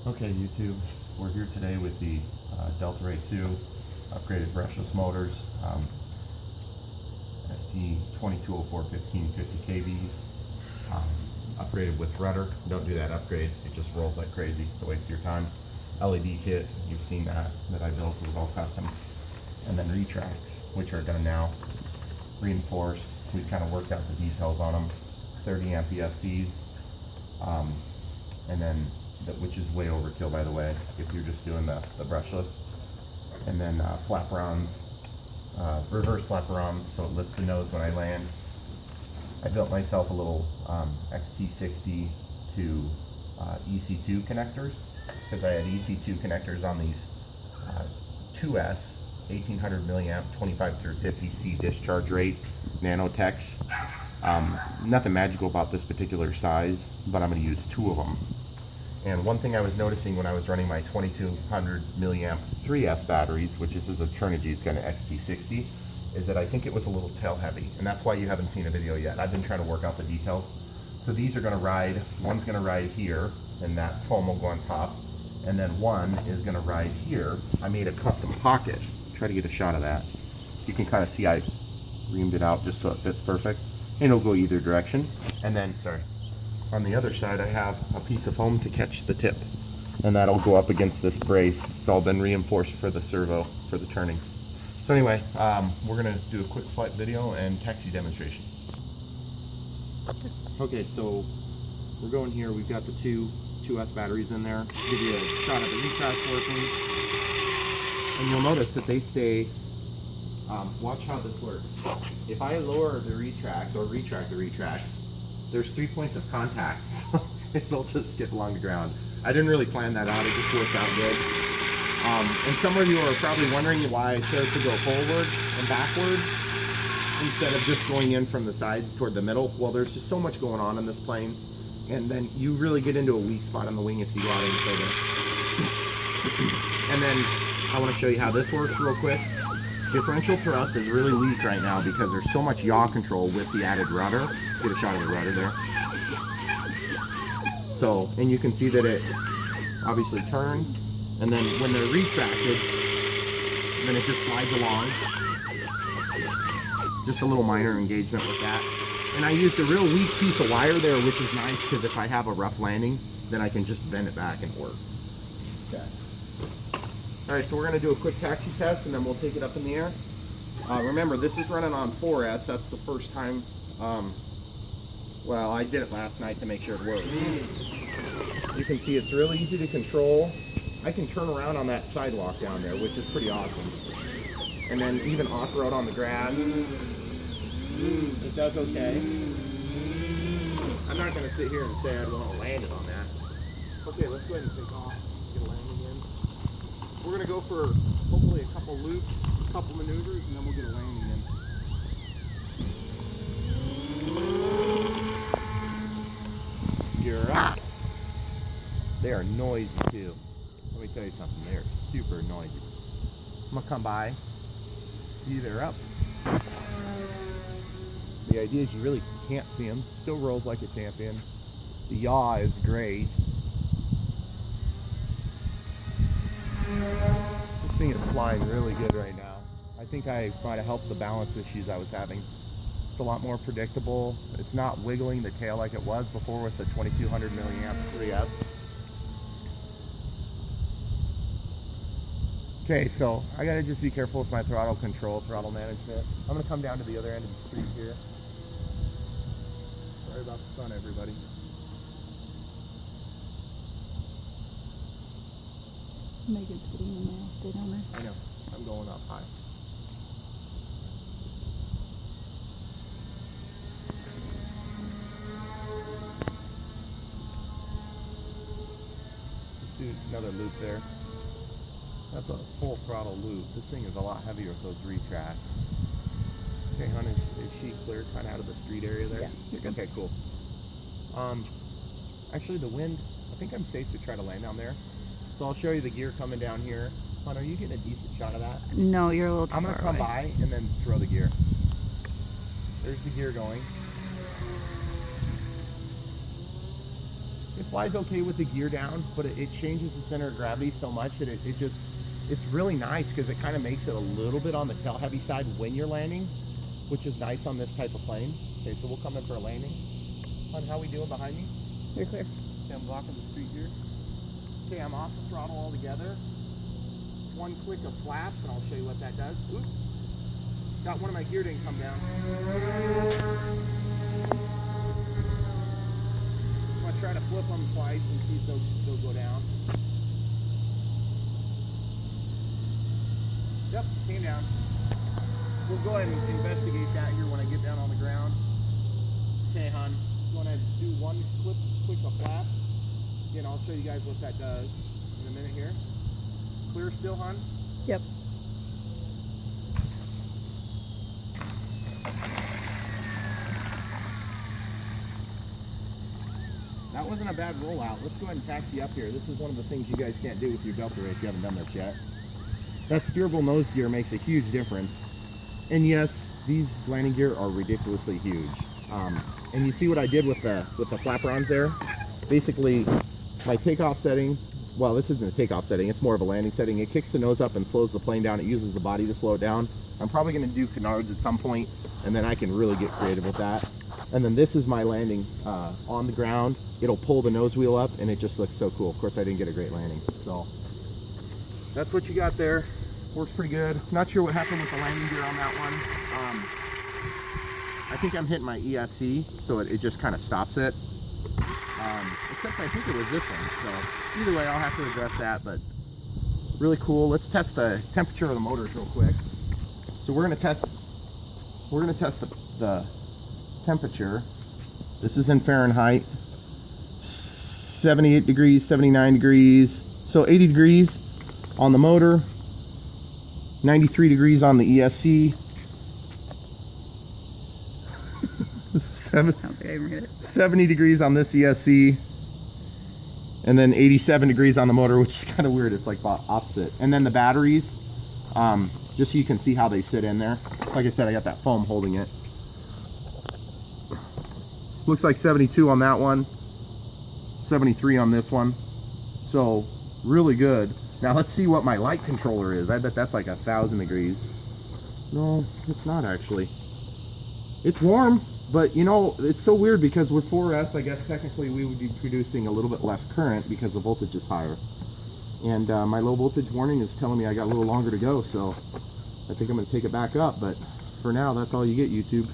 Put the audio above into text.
Okay, YouTube, we're here today with the Delta Ray 2 upgraded brushless motors, ST2204 1550 kVs, upgraded with rudder. Don't do that upgrade, it just rolls like crazy, it's a waste of your time. LED kit, you've seen that I built, it was all custom. And then retracts, which are done now, reinforced. We've kind of worked out the details on them. 30 amp ESCs, and then which is way overkill, by the way, if you're just doing the brushless. And then Flaperons, reverse Flaperons, so it lifts the nose when I land. I built myself a little XT60 to EC2 connectors, because I had EC2 connectors on these 2S 1800 milliamp 25 through 50 C discharge rate nano-techs. Nothing magical about this particular size, but I'm going to use 2 of them. And one thing I was noticing when I was running my 2200 milliamp 3S batteries, which this is a Trinergy, it's got an XT60, is that I think it was a little tail heavy, and that's why you haven't seen a video yet. I've been trying to work out the details. So these are going to ride, one's going to ride here, and that foam will go on top, and then one is going to ride here. I made a custom pocket. Try to get a shot of that. You can kind of see I reamed it out just so it fits perfect, and it'll go either direction. And then, sorry, on the other side I have a piece of foam to catch the tip, and that'll go up against this brace. It's all been reinforced for the servo, for the turning. So anyway, we're going to do a quick flight video and taxi demonstration. Okay, so we're going here. We've got the 2S batteries in there. Give you a shot of the retracts working, and you'll notice that they stay. Watch how this works. If I lower the retracts or retract the retracts, there's 3 points of contact, so it'll just skip along the ground. I didn't really plan that out, it just worked out good. And some of you are probably wondering why I chose to go forward and backward instead of just going in from the sides toward the middle. Well, there's just so much going on in this plane, and then you really get into a weak spot on the wing if you go out any further. And then I want to show you how this works real quick. Differential thrust is really weak right now because there's so much yaw control with the added rudder. Get a shot of the rudder there. So, and you can see that it obviously turns, and then when they're retracted, then it just slides along. Just a little minor engagement with that. And I used a real weak piece of wire there, which is nice because if I have a rough landing, then I can just bend it back and it works. Okay. Alright, so we're going to do a quick taxi test and then we'll take it up in the air. Remember, this is running on 4S. That's the first time. Well, I did it last night to make sure it worked. You can see it's really easy to control. I can turn around on that sidewalk down there, which is pretty awesome. And then even off-road on the grass. It does okay. I'm not going to sit here and say I'd want to land it on that. Okay, let's go ahead and take off. Get a landing in. We're going to go for hopefully a couple loops, a couple maneuvers, and then we'll get a landing in. You're up. They are noisy too. Let me tell you something, they are super noisy. I'm going to come by. See, they're up. The idea is you really can't see them. Still rolls like a champion. The yaw is great. This thing is flying really good right now. I think I might have helped the balance issues I was having. It's a lot more predictable. It's not wiggling the tail like it was before with the 2200 milliamp 3S. Okay, so I gotta just be careful with my throttle control, throttle management. I'm gonna come down to the other end of the street here. Sorry about the sun, everybody. Megan's getting in there. Stay down there. I know. I'm going up high. Let's do another loop there. That's a full throttle loop. This thing is a lot heavier with those retracts. Okay, hon, is she clear kind of out of the street area there? Yeah. Okay, cool. Actually, the wind, I think I'm safe to try to land down there. So I'll show you the gear coming down here. Hon, are you getting a decent shot of that? No, you're a little too far I'm going to come by and then throw the gear. There's the gear going. It flies okay with the gear down, but it changes the center of gravity so much that it's really nice because it kind of makes it a little bit on the tail heavy side when you're landing, which is nice on this type of plane. Okay, so we'll come in for a landing. On how we doing behind me? You're clear. Okay, I'm blocking the street here. Okay, I'm off the throttle altogether. One click of flaps, and I'll show you what that does. Oops. Got one of my gear didn't come down. I'm gonna try to flip them twice and see if they'll go down. Yep, came down. We'll go ahead and investigate that here when I get down on the ground. Okay, hon. You wanna do one click of flaps? Again, I'll show you guys what that does in a minute here. Clear still, hon? Yep. That wasn't a bad rollout. Let's go ahead and taxi up here. This is one of the things you guys can't do with your Delta Ray if you haven't done this yet. That steerable nose gear makes a huge difference. And yes, these landing gear are ridiculously huge. And you see what I did with the Flaperons there? Basically, my takeoff setting, well, this isn't a takeoff setting, it's more of a landing setting. It kicks the nose up and slows the plane down. It uses the body to slow it down. I'm probably going to do canards at some point, and then I can really get creative with that. And then this is my landing on the ground. It'll pull the nose wheel up, and it just looks so cool. Of course, I didn't get a great landing. So that's what you got there. Works pretty good. Not sure what happened with the landing gear on that one. I think I'm hitting my ESC, so it just kind of stops it. Except I think it was this one. So either way, I'll have to address that. But really cool. Let's test the temperature of the motors real quick. So we're gonna test the temperature. This is in Fahrenheit. 78 degrees, 79 degrees. So 80 degrees on the motor. 93 degrees on the ESC. 70 degrees on this ESC. And then 87 degrees on the motor, which is kind of weird. It's like opposite. And then the batteries, just so you can see how they sit in there. Like I said, I got that foam holding it. Looks like 72 on that one. 73 on this one. So really good. Now let's see what my light controller is. I bet that's like 1,000 degrees. No, it's not actually. It's warm, but you know, it's so weird because with 4S, I guess technically we would be producing a little bit less current because the voltage is higher. And my low voltage warning is telling me I got a little longer to go, so I think I'm going to take it back up. But for now, that's all you get, YouTube.